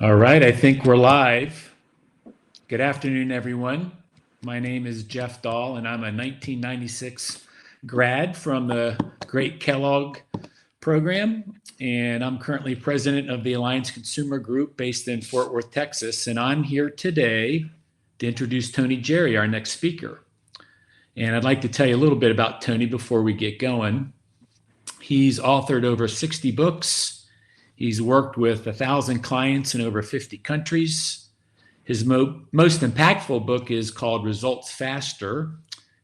All right, I think we're live. Good afternoon, everyone. My name is Jeff Dahl, and I'm a 1996 grad from the great Kellogg program, and I'm currently president of the Alliance Consumer Group based in Fort Worth, Texas, and I'm here today to introduce Tony Jeary, our next speaker. And I'd like to tell you a little bit about Tony before we get going. He's authored over 60 books. He's worked with 1,000 clients in over 50 countries. His most impactful book is called Results Faster,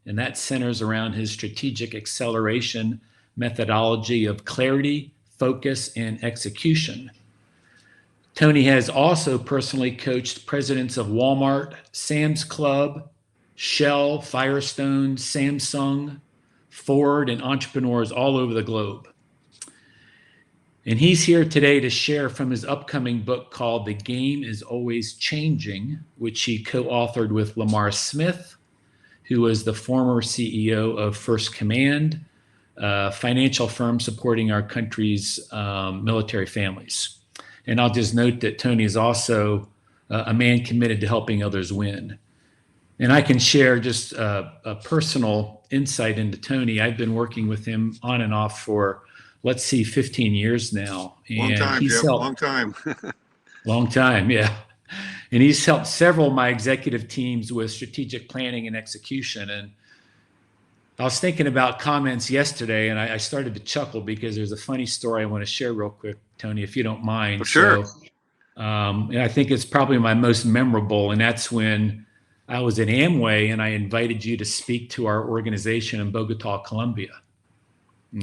and that centers around his strategic acceleration methodology of clarity, focus, and execution. Tony has also personally coached presidents of Walmart, Sam's Club, Shell, Firestone, Samsung, Ford, and entrepreneurs all over the globe. And he's here today to share from his upcoming book called The Game is Always Changing, which he co-authored with Lamar Smith, who was the former CEO of First Command, a financial firm supporting our country's military families. And I'll just note that Tony is also a man committed to helping others win. And I can share just a personal insight into Tony. I've been working with him on and off for, let's see, 15 years now. And long time, Jeff. Long time. Long time, yeah. And he's helped several of my executive teams with strategic planning and execution. And I was thinking about comments yesterday, and I started to chuckle because there's a funny story I want to share real quick, Tony, if you don't mind. For sure. So, and I think it's probably my most memorable, and that's when I was at Amway and I invited you to speak to our organization in Bogota, Colombia.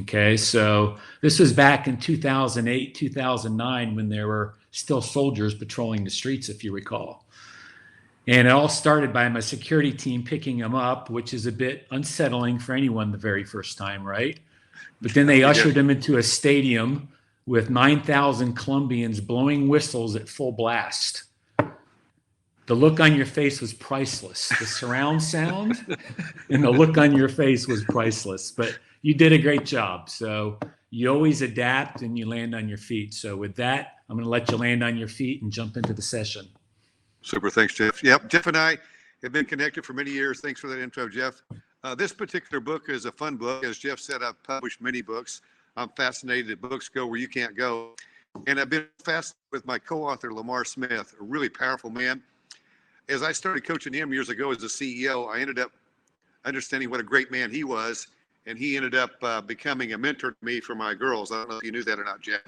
Okay, so this was back in 2008, 2009, when there were still soldiers patrolling the streets, if you recall. And it all started by my security team picking them up, which is a bit unsettling for anyone the very first time, right? But then they ushered them into a stadium with 9,000 Colombians blowing whistles at full blast. The look on your face was priceless. The surround sound and the look on your face was priceless. But you did a great job. So you always adapt and you land on your feet. So with that, I'm going to let you land on your feet and jump into the session. Super. Thanks, Jeff. Yep. Jeff and I have been connected for many years. Thanks for that intro, Jeff. This particular book is a fun book. As Jeff said, I've published many books. I'm fascinated that books go where you can't go. And I've been fascinated with my co-author, Lamar Smith, a really powerful man. As I started coaching him years ago as a CEO, I ended up understanding what a great man he was. And he ended up becoming a mentor to me for my girls. I don't know if you knew that or not, Jeff.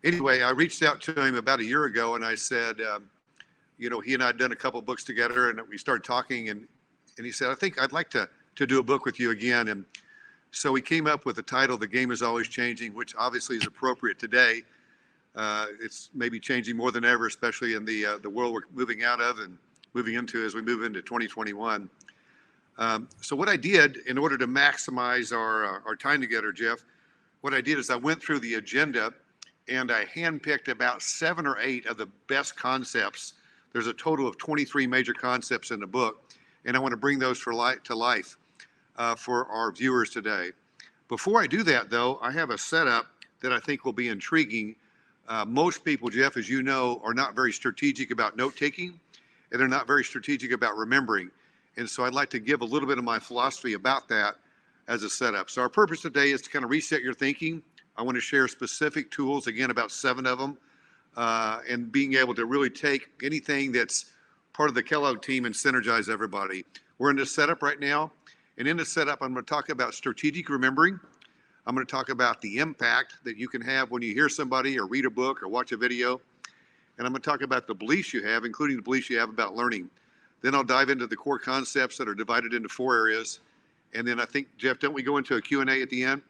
Anyway, I reached out to him about a year ago and I said, he and I had done a couple of books together and we started talking and he said, I think I'd like to do a book with you again. And so we came up with the title, The Game is Always Changing, which obviously is appropriate today. It's maybe changing more than ever, especially in the world we're moving out of and moving into as we move into 2021. So what I did in order to maximize our time together, Jeff, what I did is I went through the agenda and I handpicked about 7 or 8 of the best concepts. There's a total of 23 major concepts in the book, and I want to bring those to life for our viewers today. Before I do that, though, I have a setup that I think will be intriguing. Most people, Jeff, as you know, are not very strategic about note-taking, and they're not very strategic about remembering. And so I'd like to give a little bit of my philosophy about that as a setup. So our purpose today is to kind of reset your thinking. I want to share specific tools, again, about 7 of them, and being able to really take anything that's part of the Kellogg team and synergize everybody. We're in this setup right now. And in this setup, I'm going to talk about strategic remembering. I'm going to talk about the impact that you can have when you hear somebody or read a book or watch a video. And I'm going to talk about the beliefs you have, including the beliefs you have about learning. Then I'll dive into the core concepts that are divided into 4 areas. And then I think, Jeff, don't we go into a Q&A at the end?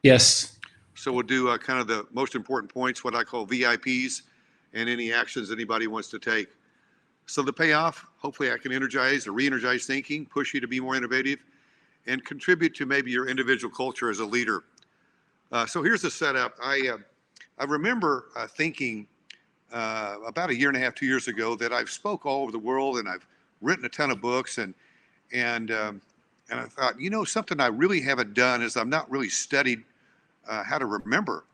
Yes. So we'll do kind of the most important points, what I call VIPs, and any actions anybody wants to take. So the payoff, hopefully I can energize or re-energize thinking, push you to be more innovative, and contribute to maybe your individual culture as a leader. So here's the setup. I remember thinking about 1.5 years, 2 years ago that I've spoke all over the world and I've written a ton of books and I thought, something I really haven't done is I've not really studied how to remember.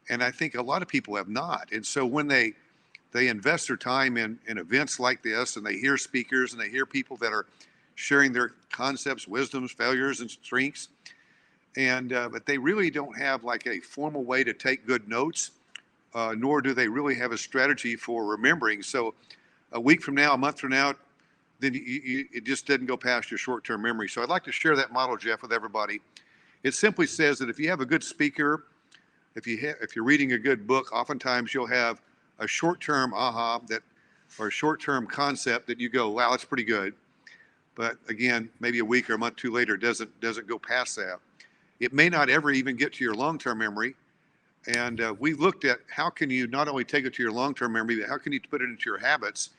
And I think a lot of people have not. And so when they they invest their time in events like this, and they hear speakers and they hear people that are sharing their concepts, wisdoms, failures, and strengths. And but they really don't have like a formal way to take good notes, nor do they really have a strategy for remembering. So a week from now, a month from now, then it just didn't go past your short-term memory. So I'd like to share that model, Jeff, with everybody. It simply says that if you have a good speaker, if you're reading a good book, oftentimes you'll have a short-term aha that, or a short-term concept that you go, wow, that's pretty good. But again, maybe a week or a month too later, doesn't go past that. It may not ever even get to your long-term memory. And we looked at how can you not only take it to your long-term memory, but how can you put it into your habits?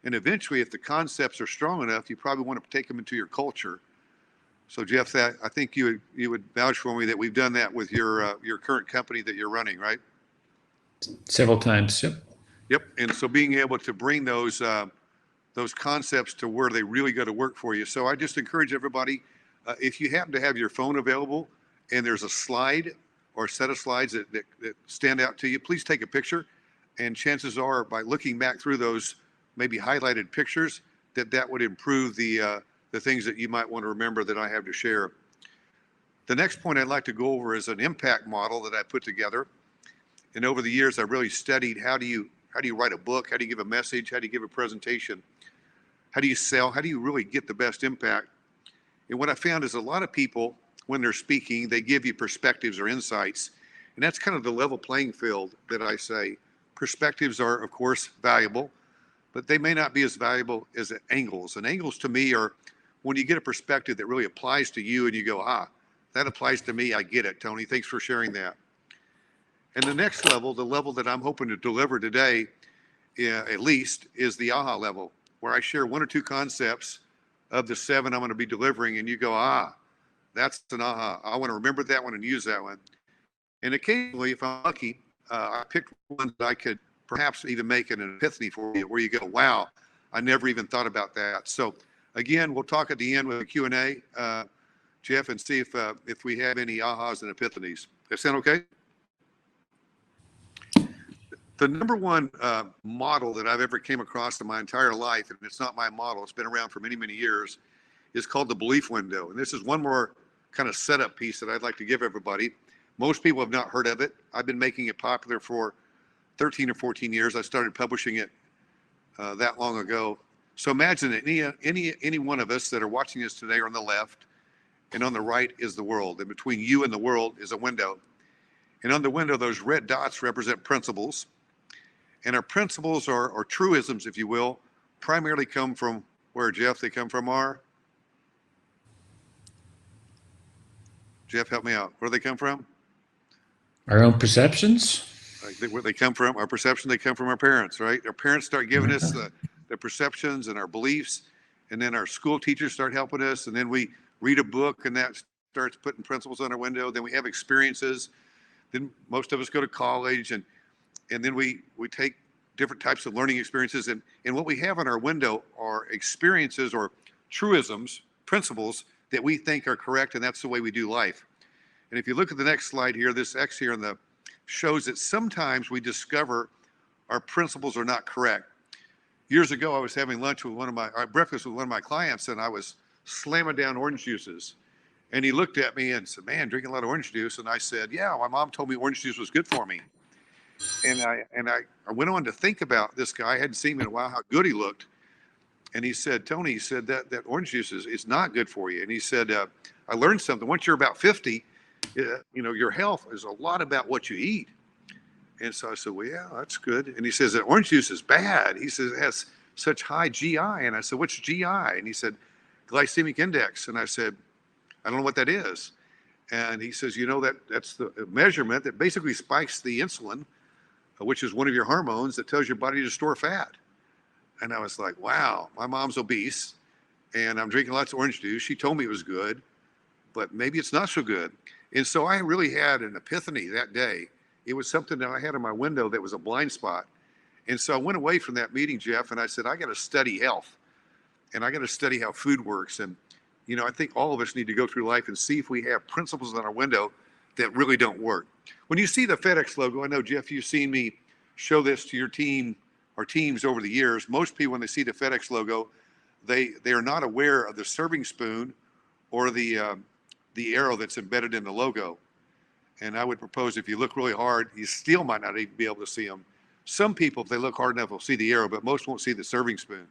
And eventually, if the concepts are strong enough, you probably want to take them into your culture. So Jeff, I think you would vouch for me that we've done that with your current company that you're running, right? Several times. Yep. Yep. And so being able to bring those concepts to where they really go to work for you. So I just encourage everybody, if you happen to have your phone available and there's a slide or a set of slides that stand out to you, please take a picture. And chances are, by looking back through those maybe highlighted pictures, that would improve the things that you might want to remember that I have to share. The next point I'd like to go over is an impact model that I put together. And over the years, I've really studied how do you write a book, how do you give a message, how do you give a presentation, how do you sell, how do you really get the best impact. And what I found is a lot of people, when they're speaking, they give you perspectives or insights. And that's kind of the level playing field that I say. Perspectives are, of course, valuable, but they may not be as valuable as angles. And angles to me are when you get a perspective that really applies to you and you go, that applies to me. I get it, Tony. Thanks for sharing that. And the next level, the level that I'm hoping to deliver today, at least, is the aha level, where I share one or two concepts of the 7 I'm going to be delivering, and you go, that's an aha. I want to remember that one and use that one. And occasionally, if I'm lucky, I picked one that I could perhaps even make an epiphany for you, where you go, wow, I never even thought about that. So again, we'll talk at the end with a Q&A, Jeff, and see if we have any ahas and epiphanies. That sound okay? The number one model that I've ever came across in my entire life, and it's not my model, it's been around for many, many years, is called the belief window. And this is one more kind of setup piece that I'd like to give everybody. Most people have not heard of it. I've been making it popular for 13 or 14 years. I started publishing it that long ago. So imagine that any one of us that are watching this today are on the left, and on the right is the world. And between you and the world is a window. And on the window, those red dots represent principles. And our principles are truisms, if you will, primarily come from where, Jeff? They come from Jeff, help me out. Where do they come from? Our own perceptions. Where they come from, our perception, they come from our parents, right? Our parents start giving us the perceptions and our beliefs, and then our school teachers start helping us, and then we read a book, and that starts putting principles on our window. Then we have experiences. Then most of us go to college, and then we take different types of learning experiences. And what we have on our window are experiences or truisms, principles that we think are correct, and that's the way we do life. And if you look at the next slide here, this X here shows that sometimes we discover our principles are not correct. Years ago, I was having breakfast with one of my clients, and I was slamming down orange juices. And he looked at me and said, man, drinking a lot of orange juice. And I said, yeah, my mom told me orange juice was good for me. And I went on to think about this guy. I hadn't seen him in a while, how good he looked. And he said, Tony, he said that orange juice is not good for you. And he said, I learned something. Once you're about 50, your health is a lot about what you eat. And so I said, well, yeah, that's good. And he says that orange juice is bad. He says it has such high GI. And I said, what's GI? And he said, glycemic index. And I said, I don't know what that is. And he says, that's the measurement that basically spikes the insulin, which is one of your hormones that tells your body to store fat. And I was like, wow, my mom's obese and I'm drinking lots of orange juice. She told me it was good, but maybe it's not so good. And so I really had an epiphany that day. It was something that I had in my window that was a blind spot. And so I went away from that meeting, Jeff, and I said, I got to study health and I got to study how food works. And, I think all of us need to go through life and see if we have principles in our window that really don't work. When you see the FedEx logo, I know, Jeff, you've seen me show this to your team our teams over the years, most people, when they see the FedEx logo, they are not aware of the serving spoon or the arrow that's embedded in the logo. And I would propose if you look really hard, you still might not even be able to see them. Some people, if they look hard enough, will see the arrow, but most won't see the serving spoon.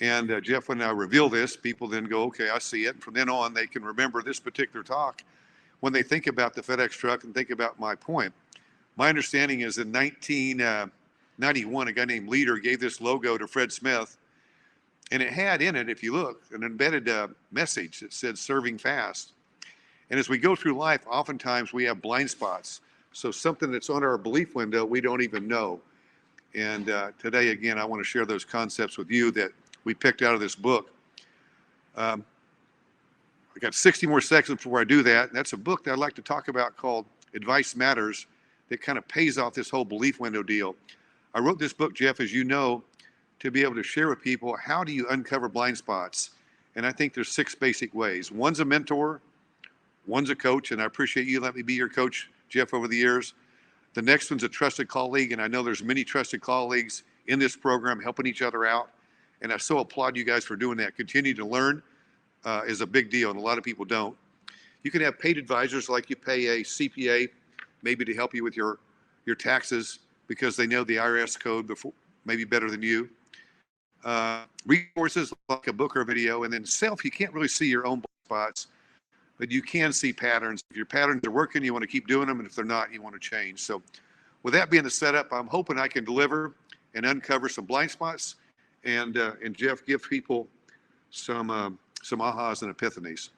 And Jeff, when I reveal this, people then go, okay, I see it. And from then on, they can remember this particular talk when they think about the FedEx truck and think about my point. My understanding is in 1991, a guy named Leader gave this logo to Fred Smith, and it had in it, if you look, an embedded message that said serving fast. And as we go through life, oftentimes we have blind spots. So something that's on our belief window, we don't even know. And today, again, I want to share those concepts with you that we picked out of this book. I got 60 more seconds before I do that. That's a book that I'd like to talk about called Advice Matters that kind of pays off this whole belief window deal. I wrote this book, Jeff, as you know, to be able to share with people how do you uncover blind spots. And I think there's 6 basic ways. One's a mentor, one's a coach, and I appreciate you letting me be your coach, Jeff, over the years. The next one's a trusted colleague, and I know there's many trusted colleagues in this program helping each other out. And I so applaud you guys for doing that. Continue to learn is a big deal, and a lot of people don't. You can have paid advisors like you pay a CPA, maybe to help you with your taxes because they know the IRS code before, maybe better than you. Resources like a book or a video, and then self, you can't really see your own spots, but you can see patterns. If your patterns are working, you want to keep doing them, and if they're not, you want to change. So with that being the setup, I'm hoping I can deliver and uncover some blind spots and Jeff, give people some ahas and epiphanies.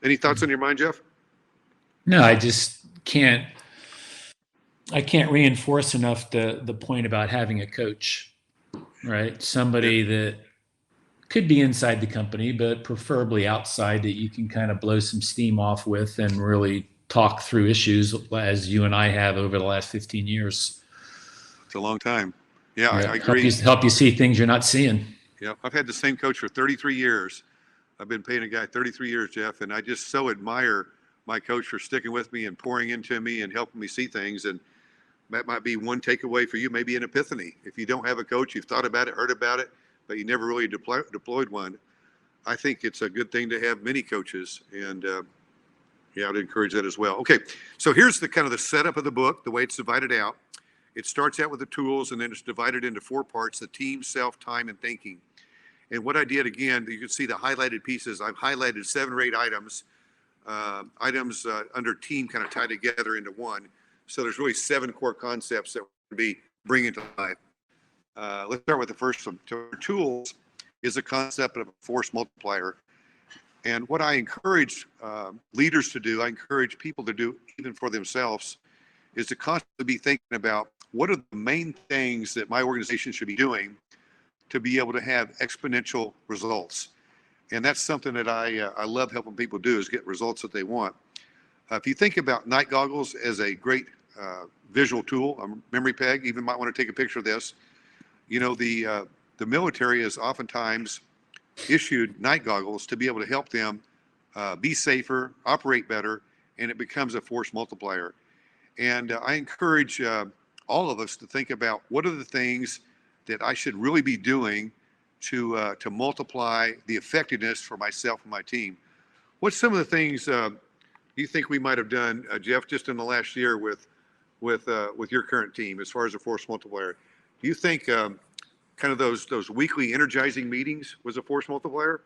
Any thoughts on your mind, Jeff? No, I just can't reinforce enough the point about having a coach, right? Somebody that could be inside the company, but preferably outside, that you can kind of blow some steam off with and really talk through issues as you and I have over the last 15 years. It's a long time. Yeah, I agree. Help you see things you're not seeing. Yeah, I've had the same coach for 33 years. I've been paying a guy 33 years, Jeff, and I just so admire my coach for sticking with me and pouring into me and helping me see things. And that might be one takeaway for you, maybe an epiphany. If you don't have a coach, you've thought about it, heard about it, but you never really deployed one. I think it's a good thing to have many coaches, and yeah, I'd encourage that as well. Okay, so here's the kind of the setup of the book, the way it's divided out. It starts out with the tools, and then it's divided into 4 parts: the team, self, time, and thinking. And what I did, again, you can see the highlighted pieces. I've highlighted 7 or 8 items under team kind of tied together into one. So there's really 7 core concepts that we're going to be bringing to life. Let's start with the first one. Tools is a concept of a force multiplier. And what I encourage leaders to do, I encourage people to do even for themselves, is to constantly be thinking about what are the main things that my organization should be doing to be able to have exponential results. And that's something that I love helping people do, is get results that they want. If you think about night goggles as a great visual tool, a memory peg, even might want to take a picture of this. You know, the military has oftentimes issued night goggles to be able to help them be safer, operate better, and it becomes a force multiplier. And I encourage all of us to think about what are the things that I should really be doing to multiply the effectiveness for myself and my team. What's some of the things you think we might have done, Jeff, just in the last year with your current team as far as a force multiplier? Do you think kind of those weekly energizing meetings was a force multiplier?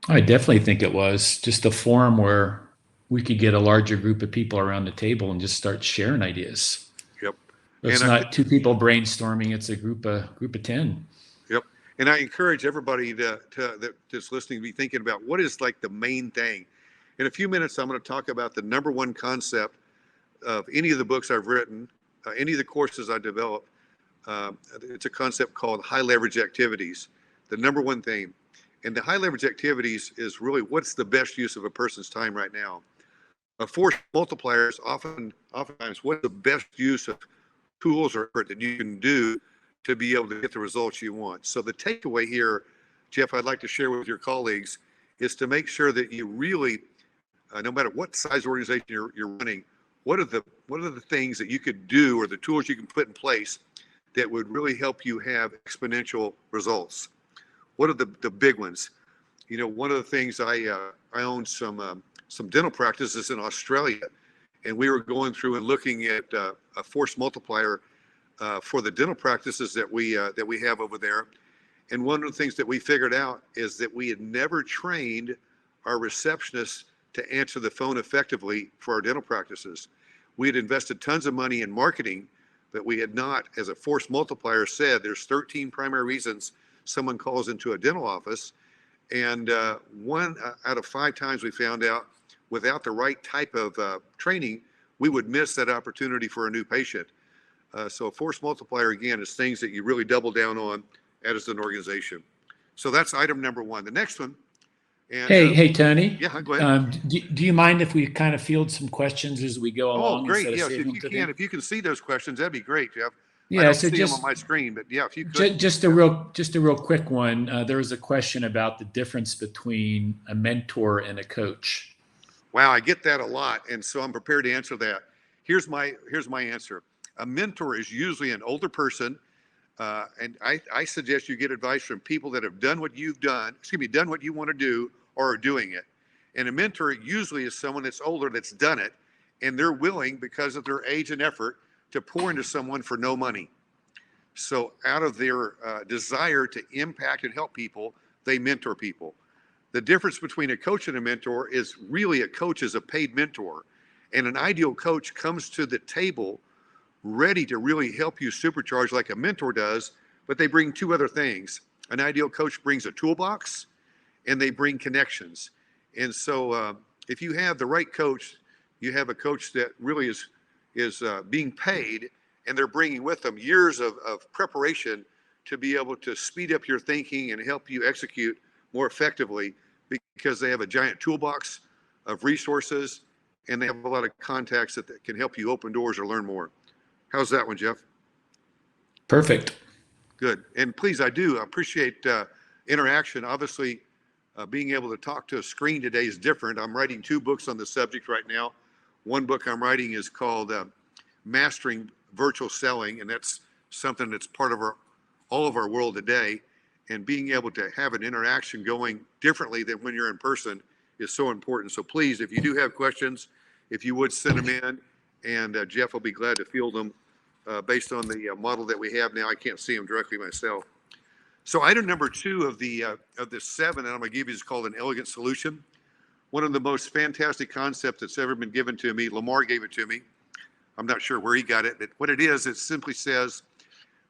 I definitely think it was just a forum where we could get a larger group of people around the table and just start sharing ideas. Yep. It's not 2 people brainstorming; it's a group of 10. Yep. And I encourage everybody that's listening to be thinking about what is like the main thing. In a few minutes, I'm going to talk about the number one concept of any of the books I've written, any of the courses I develop. It's a concept called high leverage activities, the number one thing. And the high leverage activities is really what's the best use of a person's time right now. A force multiplier is oftentimes what's the best use of tools or effort that you can do to be able to get the results you want. So the takeaway here, Jeff, I'd like to share with your colleagues is to make sure that you really, no matter what size organization you're running, what are the things that you could do or the tools you can put in place that would really help you have exponential results. What are the big ones? You know, one of the things I own some dental practices in Australia, and we were going through and looking at a force multiplier for the dental practices that we have over there. And one of the things that we figured out is that we had never trained our receptionists to answer the phone effectively for our dental practices. We had invested tons of money in marketing, but we had not, as a force multiplier said, there's 13 primary reasons someone calls into a dental office. And one out of 5 times we found out, without the right type of training, we would miss that opportunity for a new patient. So a force multiplier, again, is things that you really double down on as an organization. So that's item number 1. The next one. And, Hey, Tony. Yeah, go ahead. Do you mind if we kind of field some questions as we go along? Oh, great. Instead of Yes, saving them to the- if you can see those questions, that'd be great, Jeff. I Yeah, don't so see just them on my screen, but yeah, if you could. just a real quick one. There was a question about the difference between a mentor and a coach. Wow, I get that a lot, and so I'm prepared to answer that. Here's my answer. A mentor is usually an older person, and I suggest you get advice from people that have done what you've done. Done what you want to do or are doing it. And a mentor usually is someone that's older that's done it, and they're willing, because of their age and effort, to pour into someone for no money. So out of their desire to impact and help people, they mentor people. The difference between a coach and a mentor is really a coach is a paid mentor, and an ideal coach comes to the table ready to really help you supercharge like a mentor does, but they bring 2 other things. An ideal coach brings a toolbox, and they bring connections. And so if you have the right coach, you have a coach that really is being paid, and they're bringing with them years of preparation to be able to speed up your thinking and help you execute more effectively, because they have a giant toolbox of resources, and they have a lot of contacts that can help you open doors or learn more. How's that one, Jeff? Perfect. Good. And please, I do appreciate interaction. Obviously, being able to talk to a screen today is different. I'm writing 2 books on the subject right now. One book I'm writing is called Mastering Virtual Selling, and that's something that's part of all of our world today. And being able to have an interaction going differently than when you're in person is so important. So please, if you do have questions, if you would send them in, and Jeff will be glad to field them based on the model that we have now. I can't see them directly myself. So item number 2 of the 7 that I'm going to give you is called an elegant solution. One of the most fantastic concepts that's ever been given to me. Lamar gave it to me. I'm not sure where he got it, but what it is, it simply says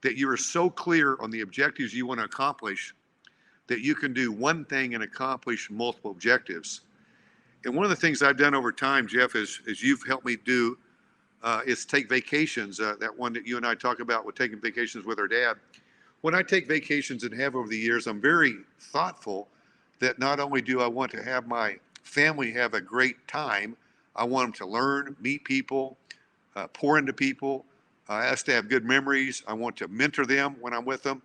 that you are so clear on the objectives you want to accomplish that you can do one thing and accomplish multiple objectives. And one of the things I've done over time, Jeff, is you've helped me do, is take vacations. That one that you and I talk about with taking vacations with our dad. When I take vacations and have over the years, I'm very thoughtful that not only do I want to have my family have a great time, I want them to learn, meet people, pour into people. I ask to have good memories. I want to mentor them when I'm with them.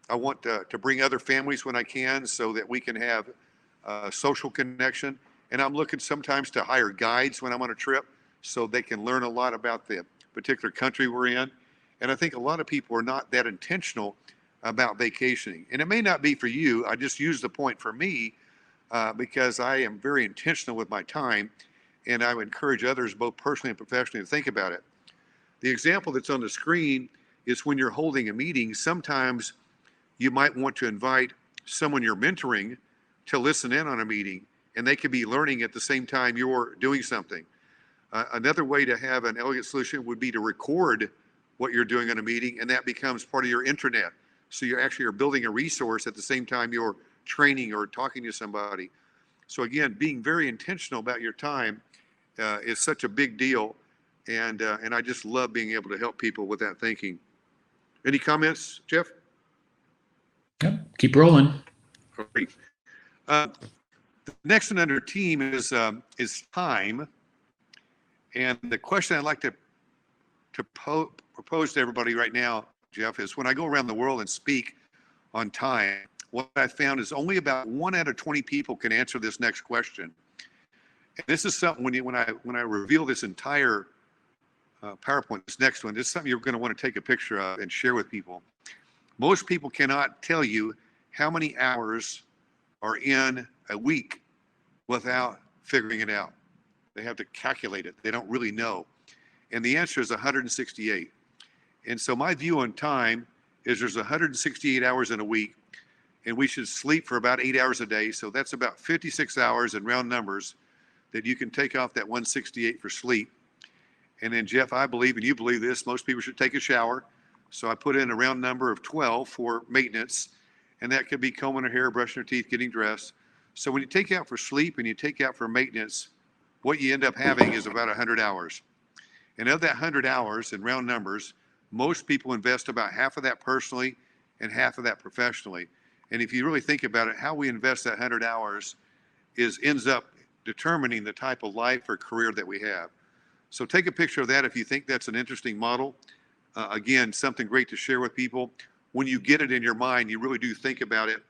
I want to bring other families when I can so that we can have social connection. And I'm looking sometimes to hire guides when I'm on a trip so they can learn a lot about the particular country we're in. And I think a lot of people are not that intentional about vacationing. And it may not be for you. I just use the point for me because I am very intentional with my time, and I would encourage others, both personally and professionally, to think about it. The example that's on the screen is when you're holding a meeting, sometimes you might want to invite someone you're mentoring to listen in on a meeting, and they could be learning at the same time you're doing something. Another way to have an elegant solution would be to record what you're doing in a meeting, and that becomes part of your intranet. So you actually are building a resource at the same time you're training or talking to somebody. So again, being very intentional about your time is such a big deal, and I just love being able to help people with that thinking. Any comments, Jeff? Yep. Keep rolling. Great. The next one under team is time, and the question I'd like to propose to everybody right now, Jeff, is when I go around the world and speak on time, what I found is only about 1 out of 20 people can answer this next question. And this is something when I reveal this entire PowerPoint, this next one, this is something you're going to want to take a picture of and share with people. Most people cannot tell you how many hours are in a week without figuring it out. They have to calculate it. They don't really know. And the answer is 168. And so my view on time is there's 168 hours in a week, and we should sleep for about 8 hours a day. So that's about 56 hours in round numbers that you can take off that 168 for sleep. And then Jeff, I believe, and you believe this, most people should take a shower. So I put in a round number of 12 for maintenance, and that could be combing their hair, brushing their teeth, getting dressed. So when you take out for sleep and you take out for maintenance, what you end up having is about 100 hours. And of that 100 hours in round numbers, most people invest about half of that personally and half of that professionally. And if you really think about it, how we invest that 100 hours ends up determining the type of life or career that we have. So take a picture of that if you think that's an interesting model. Again, something great to share with people. When you get it in your mind, you really do think about it.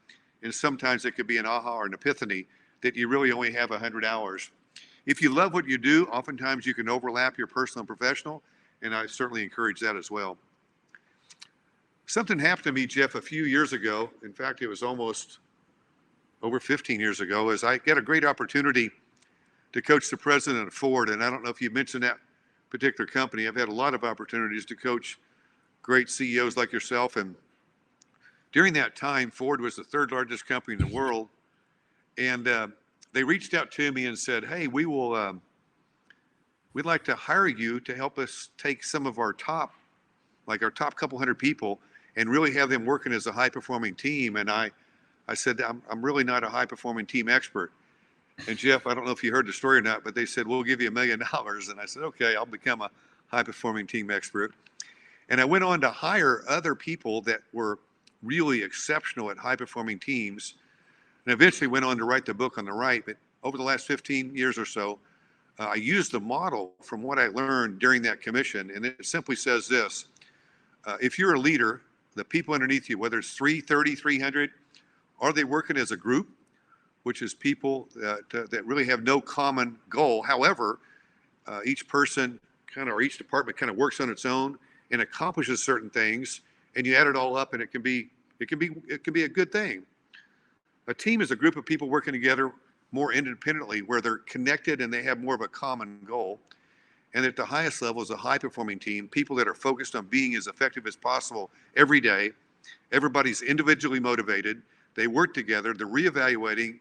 And sometimes it could be an aha or an epiphany that you really only have 100 hours. If you love what you do, oftentimes you can overlap your personal and professional, and I certainly encourage that as well. Something happened to me, Jeff, a few years ago. In fact, it was almost over 15 years ago, as I got a great opportunity to coach the president of Ford. And I don't know if you mentioned that particular company. I've had a lot of opportunities to coach great CEOs like yourself. And during that time, Ford was the third largest company in the world. And they reached out to me and said, hey, we'd like to hire you to help us take some of our top couple hundred people and really have them working as a high performing team. And I said, I'm really not a high performing team expert. And Jeff, I don't know if you heard the story or not, but they said, we'll give you $1 million. And I said, okay, I'll become a high performing team expert. And I went on to hire other people that were really exceptional at high performing teams. And eventually went on to write the book on the right. But over the last 15 years or so, I used the model from what I learned during that commission. And it simply says this: if you're a leader, the people underneath you, whether it's 330, 300, are they working as a group, which is people that really have no common goal? However, each person or each department kind of works on its own and accomplishes certain things, and you add it all up, and it can be a good thing. A team is a group of people working together more independently, where they're connected and they have more of a common goal. And at the highest level is a high performing team, people that are focused on being as effective as possible every day. Everybody's individually motivated. They work together. They're reevaluating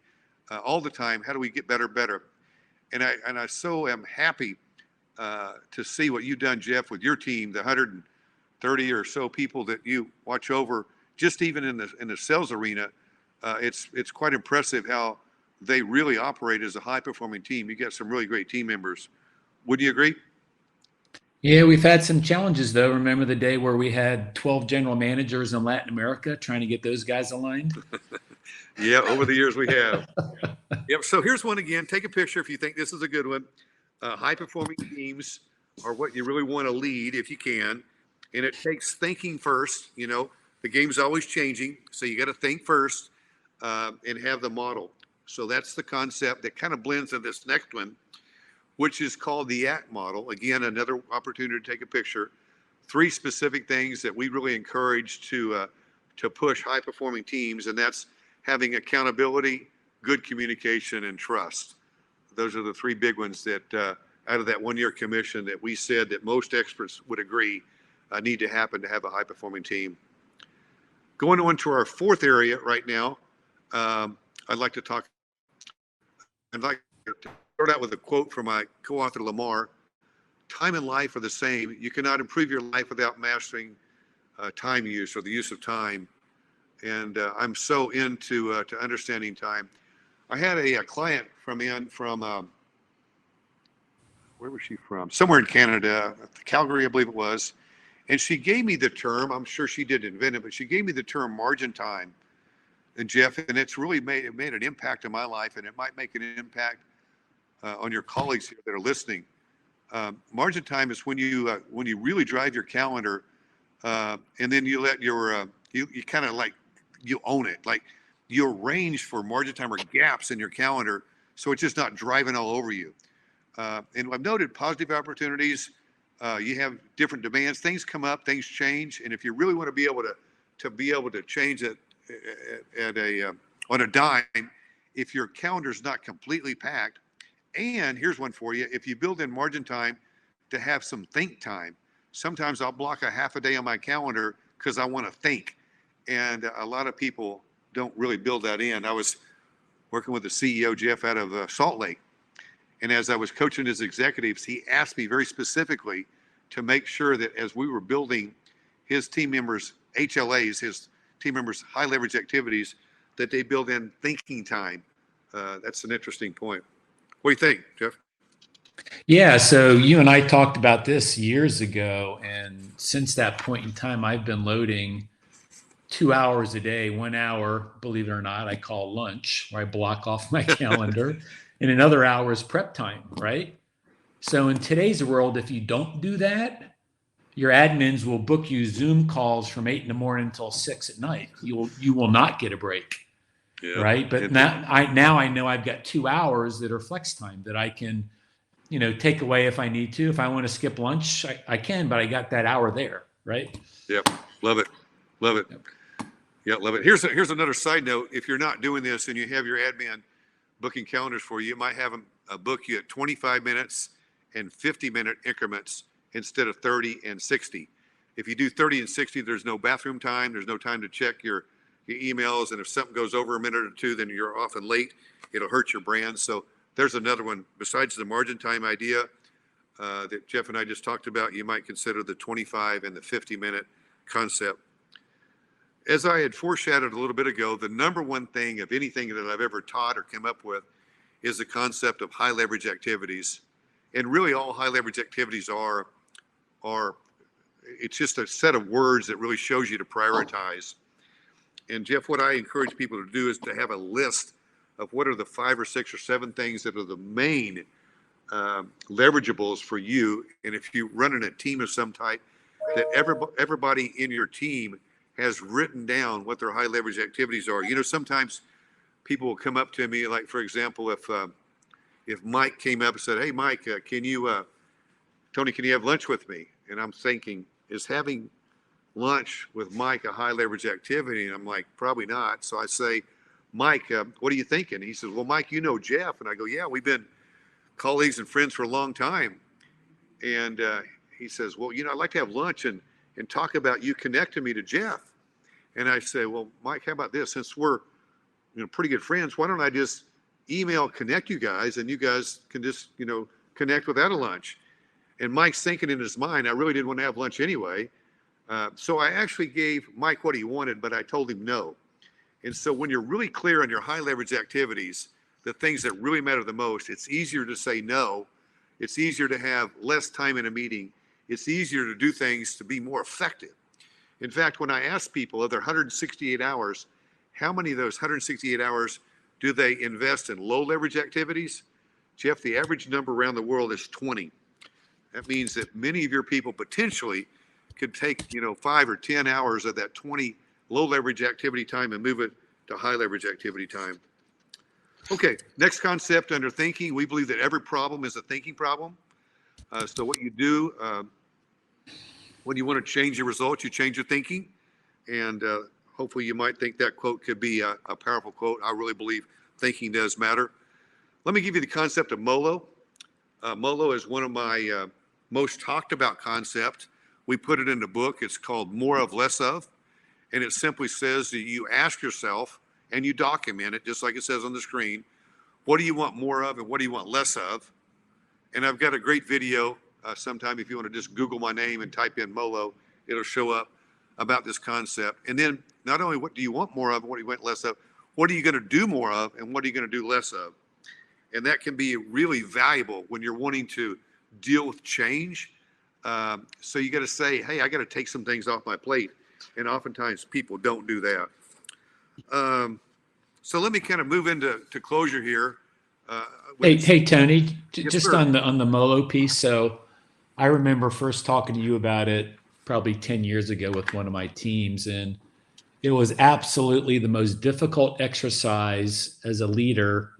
all the time. How do we get better? And I so am happy to see what you've done, Jeff, with your team, the 130 or so people that you watch over, just even in the sales arena. It's quite impressive how they really operate as a high performing team. You got some really great team members. Would you agree? Yeah, we've had some challenges though. Remember the day where we had 12 general managers in Latin America trying to get those guys aligned? Yeah, over the years we have. Yep. So here's one again. Take a picture if you think this is a good one. High performing teams are what you really want to lead if you can. And it takes thinking first. You know, the game's always changing. So you got to think first and have the model. So that's the concept that kind of blends in this next one, which is called the ACT model. Again, another opportunity to take a picture. 3 specific things that we really encourage to push high performing teams, and that's having accountability, good communication, and trust. Those are the 3 big ones that out of that 1-year commission that we said that most experts would agree need to happen to have a high performing team. Going on to our 4th area right now, I'd like to start out with a quote from my co-author Lamar. Time and life are the same. You cannot improve your life without mastering time use, or the use of time. And I'm so into to understanding time. I had a client from where was she from? Somewhere in Canada, Calgary, I believe it was. And she gave me the term, I'm sure she didn't invent it, but she gave me the term margin time. And Jeff, and it's really made an impact in my life, and it might make an impact on your colleagues here that are listening. Margin time is when you really drive your calendar, and then you let your you kind of like you own it, like you arrange for margin time or gaps in your calendar, so it's just not driving all over you. And I've noted positive opportunities, You have different demands. Things come up, things change, and if you really want to be able to change it on a dime, if your calendar is not completely packed, and here's one for you: if you build in margin time to have some think time, sometimes I'll block a half a day on my calendar because I want to think, and a lot of people don't really build that in. I was working with the CEO, Jeff, out of Salt Lake. And as I was coaching his executives, he asked me very specifically to make sure that as we were building his team members' HLAs, his team members' high leverage activities, that they build in thinking time. That's an interesting point. What do you think, Jeff? Yeah, so you and I talked about this years ago, and since that point in time, I've been loading 2 hours a day. 1 hour, believe it or not, I call lunch, where I block off my calendar, and another hour is prep time, right? So in today's world, if you don't do that, your admins will book you Zoom calls from 8 in the morning until 6 at night. You will not get a break, Yeah. right? But now I know I've got 2 hours that are flex time that I can, take away if I need to. If I want to skip lunch, I can, but I got that hour there, right? Yep. Love it. Love it. Yep. Yeah, love it. Here's another side note. If you're not doing this and you have your admin booking calendars for you, you might have them book you at 25 minutes and 50-minute increments instead of 30 and 60. If you do 30 and 60, there's no bathroom time. There's no time to check your emails. And if something goes over a minute or two, then you're often late. It'll hurt your brand. So there's another one. Besides the margin time idea that Jeff and I just talked about, you might consider the 25 and the 50-minute concept. As I had foreshadowed a little bit ago, the number one thing of anything that I've ever taught or come up with is the concept of high leverage activities. And really all high leverage activities are it's just a set of words that really shows you to prioritize. And Jeff, what I encourage people to do is to have a list of what are the 5 or 6 or 7 things that are the main leverageables for you. And if you run in a team of some type, that everybody in your team has written down what their high leverage activities are. Sometimes people will come up to me, like, for example, if Mike came up and said, "Hey, Mike, Tony, can you have lunch with me?" And I'm thinking, is having lunch with Mike a high leverage activity? And I'm like, probably not. So I say, "Mike, what are you thinking?" He says, "Well, Mike, you know Jeff." And I go, "Yeah, we've been colleagues and friends for a long time." And he says, "Well, I'd like to have lunch and talk about you connecting me to Jeff." And I say, "Well, Mike, how about this? Since we're pretty good friends, why don't I just email connect you guys, and you guys can just connect without a lunch?" And Mike's thinking in his mind, I really didn't want to have lunch anyway. So I actually gave Mike what he wanted, but I told him no. And so when you're really clear on your high leverage activities, the things that really matter the most, it's easier to say no. It's easier to have less time in a meeting. It's easier to do things to be more effective. In fact, when I ask people of their 168 hours, how many of those 168 hours do they invest in low leverage activities? Jeff, the average number around the world is 20. That means that many of your people potentially could take 5 or 10 hours of that 20 low leverage activity time and move it to high leverage activity time. Okay, next concept under thinking, we believe that every problem is a thinking problem. So what you do when you want to change your results, you change your thinking. And hopefully you might think that quote could be a powerful quote. I really believe thinking does matter. Let me give you the concept of MOLO. MOLO is one of my most talked about concepts. We put it in the book. It's called More of, Less of. And it simply says that you ask yourself and you document it, just like it says on the screen, what do you want more of and what do you want less of? And I've got a great video. Sometime if you want to just Google my name and type in MOLO, it'll show up about this concept. And then not only what do you want more of and what do you want less of, what are you going to do more of and what are you going to do less of? And that can be really valuable when you're wanting to deal with change. So you got to say, hey, I got to take some things off my plate. And oftentimes people don't do that. So let me kind of move into closure here. Hey, Tony, Yes, just sir. on the MOLO piece. So I remember first talking to you about it probably 10 years ago with one of my teams, and it was absolutely the most difficult exercise as a leader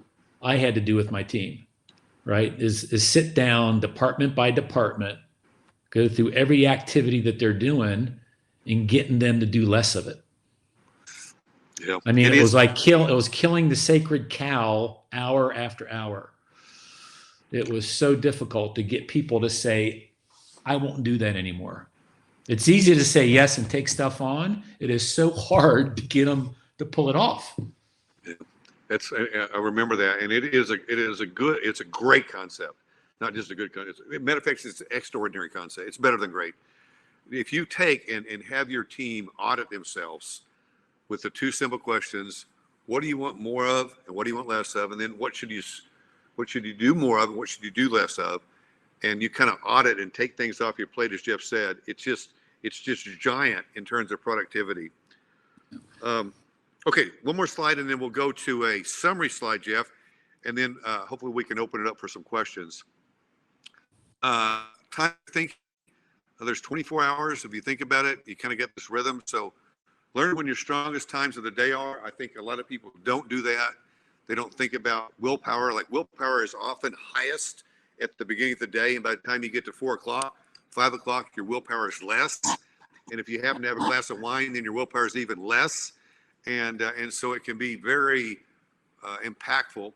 I had to do with my team, right? Is sit down department by department, go through every activity that they're doing and getting them to do less of it. Yeah, I mean, it was like killing the sacred cow hour after hour. It was so difficult to get people to say, I won't do that anymore. It's easy to say yes and take stuff on. It is so hard to get them to pull it off. I remember that, and it's a great concept, not just a good concept. Matter of fact, it's an extraordinary concept. It's better than great. If you take and have your team audit themselves with the two simple questions: what do you want more of, and what do you want less of, and then what should you do more of, and what should you do less of, and you kind of audit and take things off your plate, as Jeff said. It's just giant in terms of productivity. Okay, one more slide, and then we'll go to a summary slide, Jeff, and then hopefully we can open it up for some questions. Time to think. There's 24 hours. If you think about it, you kind of get this rhythm. So learn when your strongest times of the day are. I think a lot of people don't do that. They don't think about willpower. Like, willpower is often highest at the beginning of the day, and by the time you get to 4 o'clock, 5 o'clock, your willpower is less. And if you happen to have a glass of wine, then your willpower is even less. And so it can be very impactful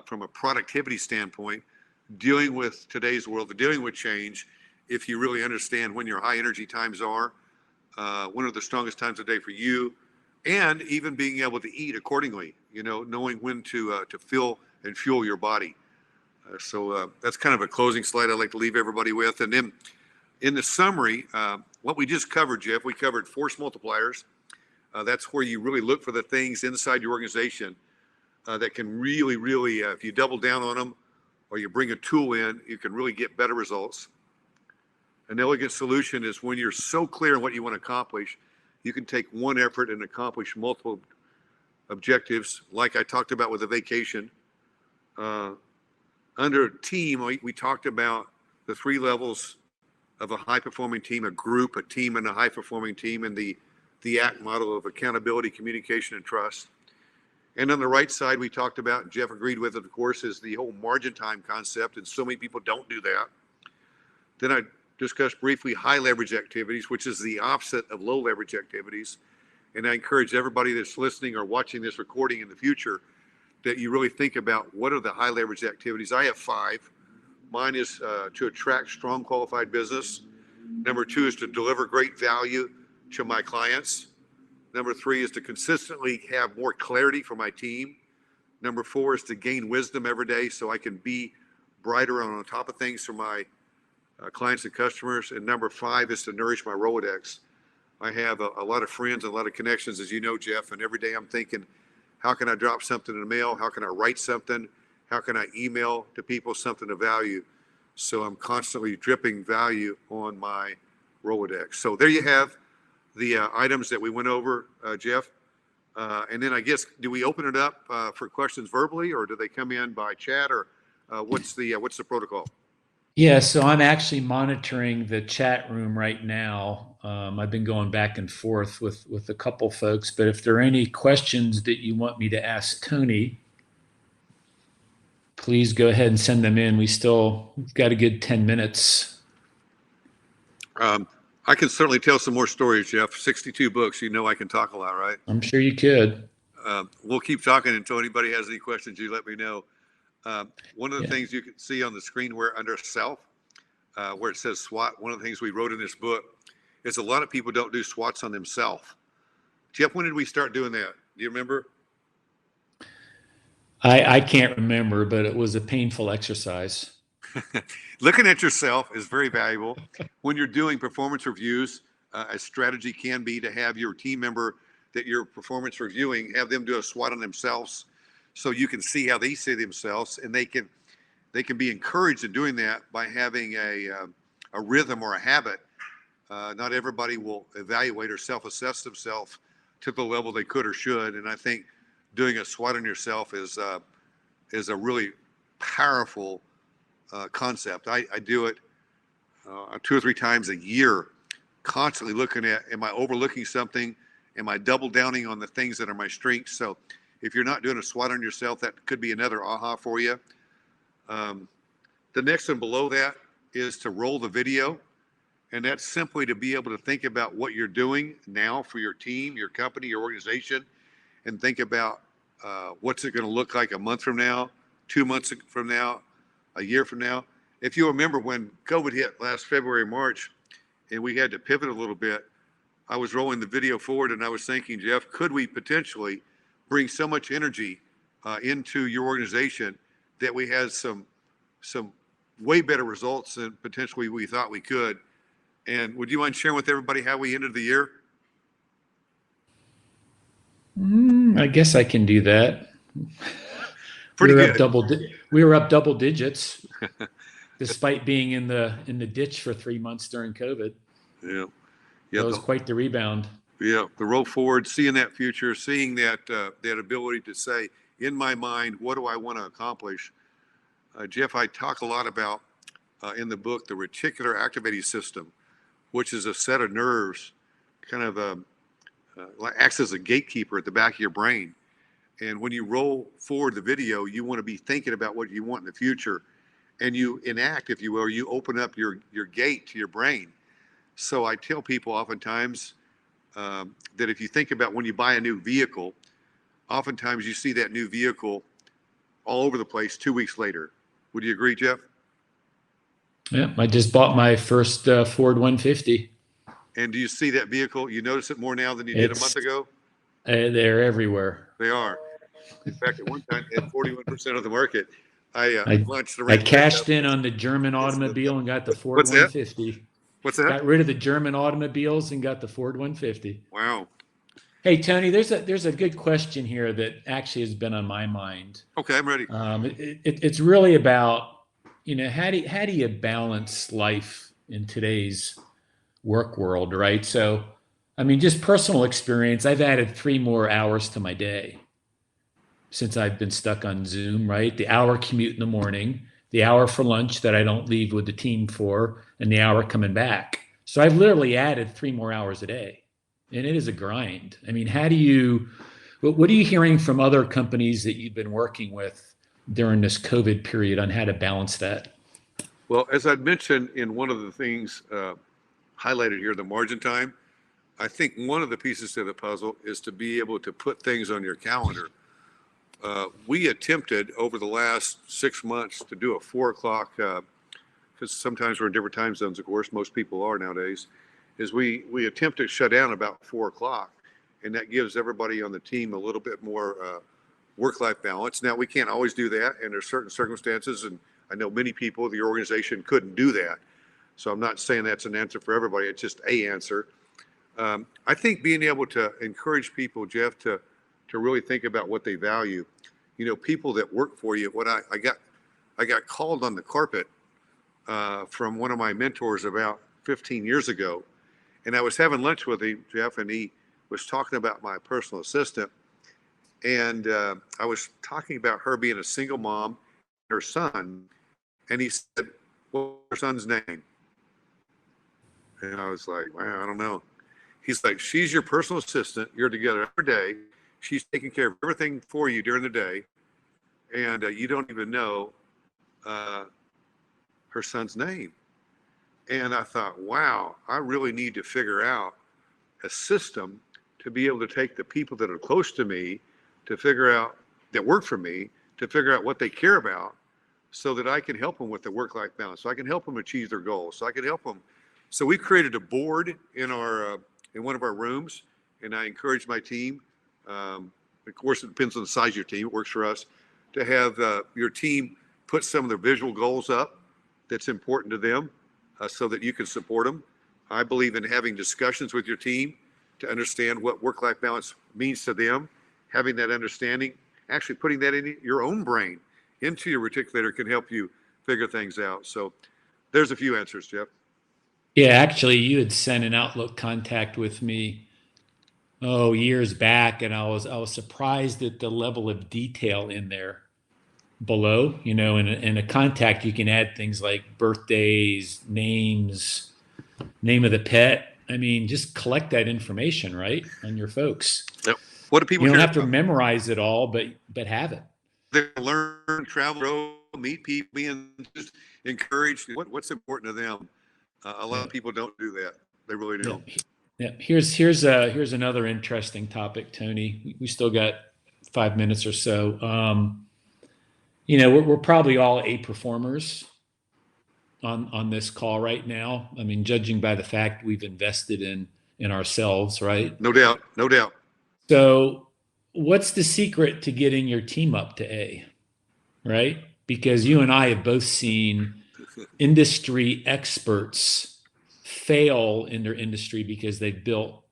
from a productivity standpoint, dealing with today's world, dealing with change, if you really understand when your high energy times are, when are the strongest times of the day for you, and even being able to eat accordingly, knowing when to fill and fuel your body. So that's kind of a closing slide I'd like to leave everybody with. And then in the summary, what we just covered, Jeff, we covered force multipliers. That's where you really look for the things inside your organization that can really, if you double down on them or you bring a tool in, you can really get better results. An elegant solution is when you're so clear on what you want to accomplish, you can take one effort and accomplish multiple objectives, like I talked about with the vacation. Under a team, we talked about the 3 levels of a high-performing team: a group, a team, and a high-performing team, and the ACT model of accountability, communication, and trust. And on the right side, we talked about, and Jeff agreed with it, of course, is the whole margin time concept, and so many people don't do that. Then I discussed briefly high leverage activities, which is the opposite of low leverage activities. And I encourage everybody that's listening or watching this recording in the future that you really think about, what are the high leverage activities? I have 5. Mine is to attract strong qualified business. Number 2 is to deliver great value to my clients. Number 3 is to consistently have more clarity for my team. Number 4 is to gain wisdom every day so I can be brighter and on top of things for my clients and customers. And number 5 is to nourish my Rolodex. I have a lot of friends and a lot of connections, as you know, Jeff, and every day I'm thinking, how can I drop something in the mail? How can I write something? How can I email to people something of value? So I'm constantly dripping value on my Rolodex. So there you have the items that we went over, Jeff. And then I guess, do we open it up for questions verbally, or do they come in by chat, or what's the protocol? Yeah, so I'm actually monitoring the chat room right now. I've been going back and forth with a couple folks, but if there are any questions that you want me to ask Tony, please go ahead and send them in. We've got a good 10 minutes. I can certainly tell some more stories, Jeff. 62 books, I can talk a lot, right? I'm sure you could. We'll keep talking until anybody has any questions. You let me know. One of the things you can see on the screen where under self, where it says SWOT, one of the things we wrote in this book is a lot of people don't do SWOTs on themselves. Jeff, when did we start doing that? Do you remember? I can't remember, but it was a painful exercise. Looking at yourself is very valuable. When you're doing performance reviews, a strategy can be to have your team member that you're performance reviewing, have them do a SWOT on themselves so you can see how they see themselves, and they can be encouraged in doing that by having a rhythm or a habit. Not everybody will evaluate or self-assess themselves to the level they could or should, and I think doing a SWOT on yourself is a really powerful concept. I do it 2 or 3 times a year, constantly looking at, am I overlooking something? Am I double downing on the things that are my strengths? So if you're not doing a SWOT on yourself, that could be another aha for you. The next one below that is to roll the video. And that's simply to be able to think about what you're doing now for your team, your company, your organization, and think about what's it going to look like a month from now, 2 months from now, a year from now. If you remember when COVID hit last February, March, and we had to pivot a little bit, I was rolling the video forward and I was thinking, Jeff, could we potentially bring so much energy into your organization that we had some way better results than potentially we thought we could? And would you mind sharing with everybody how we ended the year? I guess I can do that. Pretty we were good. up we were up double digits, despite being in the ditch for 3 months during COVID. Yeah. That was quite the rebound. Yeah, the roll forward, seeing that future, seeing that ability to say, in my mind, what do I want to accomplish? Jeff, I talk a lot about in the book the reticular activating system, which is a set of nerves, kind of acts as a gatekeeper at the back of your brain. And when you roll forward the video, you want to be thinking about what you want in the future, and you enact, if you will, you open up your gate to your brain. So I tell people oftentimes that if you think about when you buy a new vehicle, oftentimes you see that new vehicle all over the place 2 weeks later. Would you agree, Jeff? Yeah, I just bought my first Ford 150. And do you see that vehicle? You notice it more now than you did a month ago? They're everywhere. They are. In fact, at one time, they had 41% of the market. I launched the I cashed in on the German automobile and got the Ford 150. What's that? Got rid of the German automobiles and got the Ford 150. Wow. Hey, Tony, there's a good question here that actually has been on my mind. Okay, I'm ready. It's really about, how do you balance life in today's work world, right? So, I mean, just personal experience, I've added 3 more hours to my day since I've been stuck on Zoom, right? The hour commute in the morning, the hour for lunch that I don't leave with the team for, and the hour coming back. So I've literally added 3 more hours a day, and it is a grind. I mean, what are you hearing from other companies that you've been working with during this COVID period on how to balance that? Well, as I'd mentioned in one of the things highlighted here, the margin time, I think one of the pieces to the puzzle is to be able to put things on your calendar. We attempted over the last 6 months to do a 4 o'clock, because sometimes we're in different time zones, of course, most people are nowadays, is we attempt to shut down about 4 o'clock. And that gives everybody on the team a little bit more work-life balance. Now, we can't always do that, and there's certain circumstances, and I know many people in the organization couldn't do that. So I'm not saying that's an answer for everybody. It's just a answer. I think being able to encourage people, Jeff, to really think about what they value. People that work for you. What I got called on the carpet from one of my mentors about 15 years ago, and I was having lunch with him, Jeff, and he was talking about my personal assistant, and I was talking about her being a single mom, her son, and he said, "What's her son's name?" And I was like, "Wow, I don't know." He's like, "She's your personal assistant. You're together every day. She's taking care of everything for you during the day, and you don't even know her son's name." And I thought, wow, I really need to figure out a system to be able to take the people that are close to me, to figure out, that work for me, to figure out what they care about, so that I can help them with the work-life balance, so I can help them achieve their goals, so I can help them. So we created a board in in one of our rooms, and I encourage my team. Of course, it depends on the size of your team. It works for us to have your team put some of their visual goals up that's important to them, so that you can support them. I believe in having discussions with your team to understand what work-life balance means to them. Having that understanding, actually putting that in your own brain, into your reticulator, can help you figure things out. So there's a few answers, Jeff. Yeah, actually, you had sent an Outlook contact with me, years back, and I was surprised at the level of detail in there below. In a contact, you can add things like birthdays, names, name of the pet. I mean, just collect that information, right, on your folks. Yep. What do people? You don't have to memorize it all, but have it. They learn, travel, grow, meet people, being just encouraged. What's important to them? A lot of people don't do that. They really don't. Yeah. Here's another interesting topic, Tony. We still got 5 minutes or so. We're probably all A performers on this call right now. I mean, judging by the fact we've invested in ourselves, right? No doubt. No doubt. So, what's the secret to getting your team up to A, right? Because you and I have both seen industry experts fail in their industry because they've built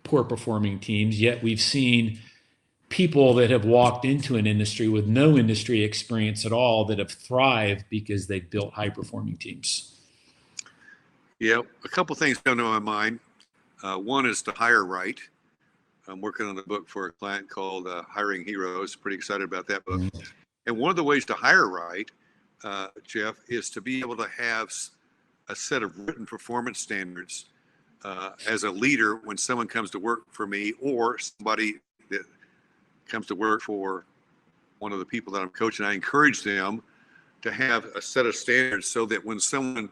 poor performing teams, yet we've seen people that have walked into an industry with no industry experience at all that have thrived because they've built high performing teams. Yeah, a couple things come to my mind. One is to hire right. I'm working on a book for a client called Hiring Heroes. Pretty excited about that book. Mm-hmm. And one of the ways to hire right, Jeff, is to be able to have a set of written performance standards as a leader when someone comes to work for me or somebody that comes to work for one of the people that I'm coaching. I encourage them to have a set of standards so that when someone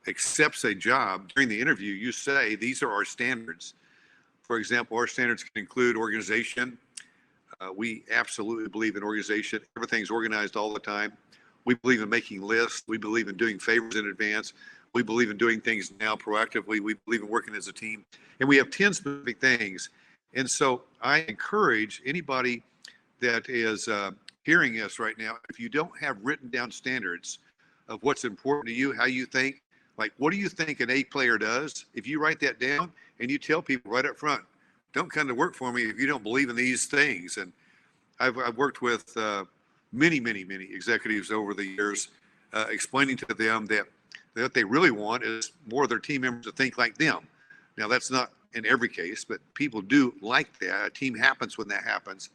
accepts a job during the interview, you say, these are our standards. For example, our standards can include organization. We absolutely believe in organization. Everything's organized all the time. We believe in making lists. We believe in doing favors in advance. We believe in doing things now proactively. We believe in working as a team. And we have 10 specific things. And so I encourage anybody that is hearing us right now, if you don't have written down standards of what's important to you, how you think, like, what do you think an A player does? If you write that down and you tell people right up front, don't come to work for me if you don't believe in these things. And I've worked with many executives over the years, explaining to them that what they really want is more of their team members to think like them. Now, that's not in every case, but people do like that. A team happens when that happens.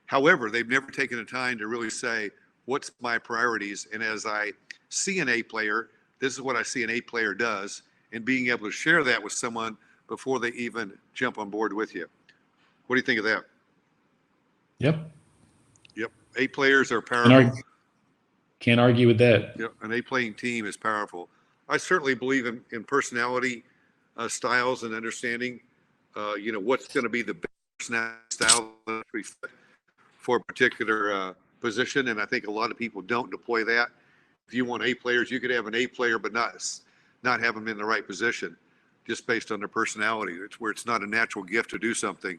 However, they've never taken the time to really say, what's my priorities? And as I see an A player, this is what I see an A player does, and being able to share that with someone before they even jump on board with you. What do you think of that? Yep. A players are powerful. Can't argue with that. Yep. An A playing team is powerful. I certainly believe in personality styles and understanding, what's going to be the best style for a particular position. And I think a lot of people don't deploy that. If you want A players, you could have an A player, but not have them in the right position just based on their personality. It's where it's not a natural gift to do something.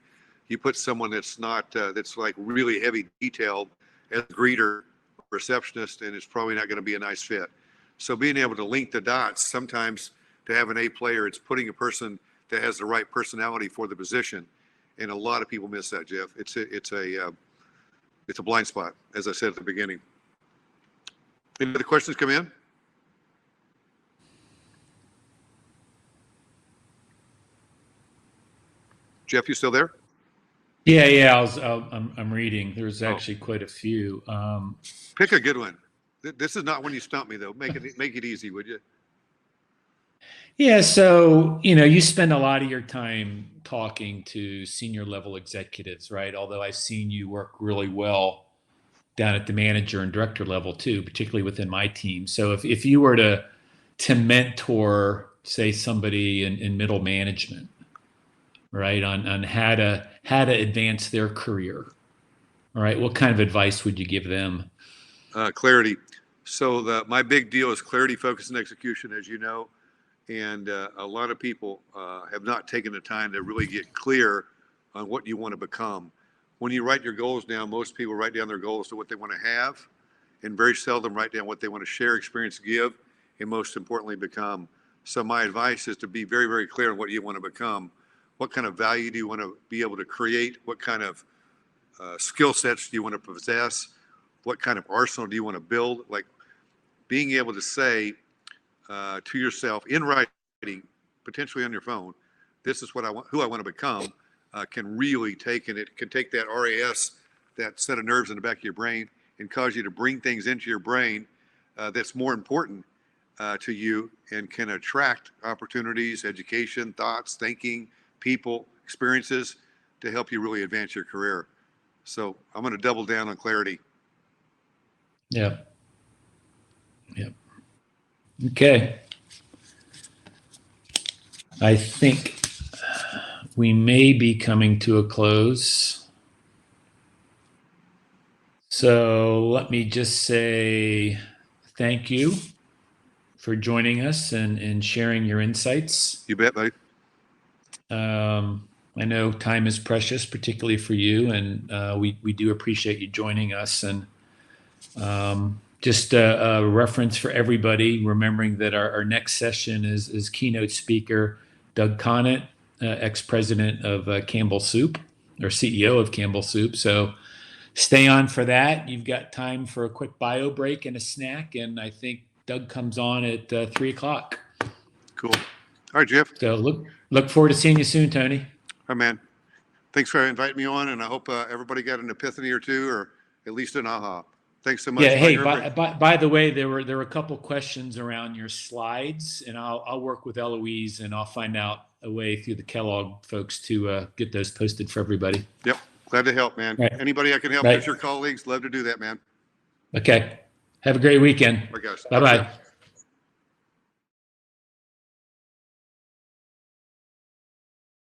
You put someone that's not, that's like really heavy detailed as a greeter, receptionist, and it's probably not going to be a nice fit. So being able to link the dots, sometimes to have an A player, it's putting a person that has the right personality for the position. And a lot of people miss that, Jeff. It's a blind spot, as I said at the beginning. Any other questions come in? Jeff, you still there? Yeah. I'm reading. There's actually quite a few. Pick a good one. This is not when you stump me, though. Make it easy, would you? Yeah. So, you spend a lot of your time talking to senior level executives, right? Although I've seen you work really well down at the manager and director level too, particularly within my team. So if you were to mentor, say, somebody in middle management, right, on how to advance their career, all right, what kind of advice would you give them? Clarity. So my big deal is clarity, focus, and execution, as you know. And a lot of people have not taken the time to really get clear on what you want to become. When you write your goals down, most people write down their goals to what they want to have, and very seldom write down what they want to share, experience, give, and most importantly, become. So my advice is to be very, very clear on what you want to become. What kind of value do you want to be able to create? What kind of skill sets do you want to possess? What kind of arsenal do you want to build? Like being able to say to yourself in writing, potentially on your phone, this is what I want, who I want to become, can really take, and it can take that RAS, that set of nerves in the back of your brain, and cause you to bring things into your brain that's more important to you and can attract opportunities, education, thoughts, thinking, people, experiences to help you really advance your career. So I'm going to double down on clarity. Yeah. Okay. I think we may be coming to a close. So let me just say thank you for joining us and sharing your insights. You bet, buddy. I know time is precious, particularly for you, and we do appreciate you joining us. And just a reference for everybody, remembering that our next session is keynote speaker Doug Conant, ex-president of Campbell Soup, or CEO of Campbell Soup. So stay on for that. You've got time for a quick bio break and a snack, and I think Doug comes on at 3 o'clock. Cool. All right, Jeff. So look forward to seeing you soon, Tony. All right, man. Thanks for inviting me on, and I hope everybody got an epiphany or two, or at least an aha. Thanks so much. Yeah. Hey, by the way, there were a couple questions around your slides, and I'll work with Eloise, and I'll find out a way through the Kellogg folks to get those posted for everybody. Yep. Glad to help, man. Right. Anybody I can help, Right. with your colleagues, love to do that, man. Okay. Have a great weekend. All right, guys. Bye-bye.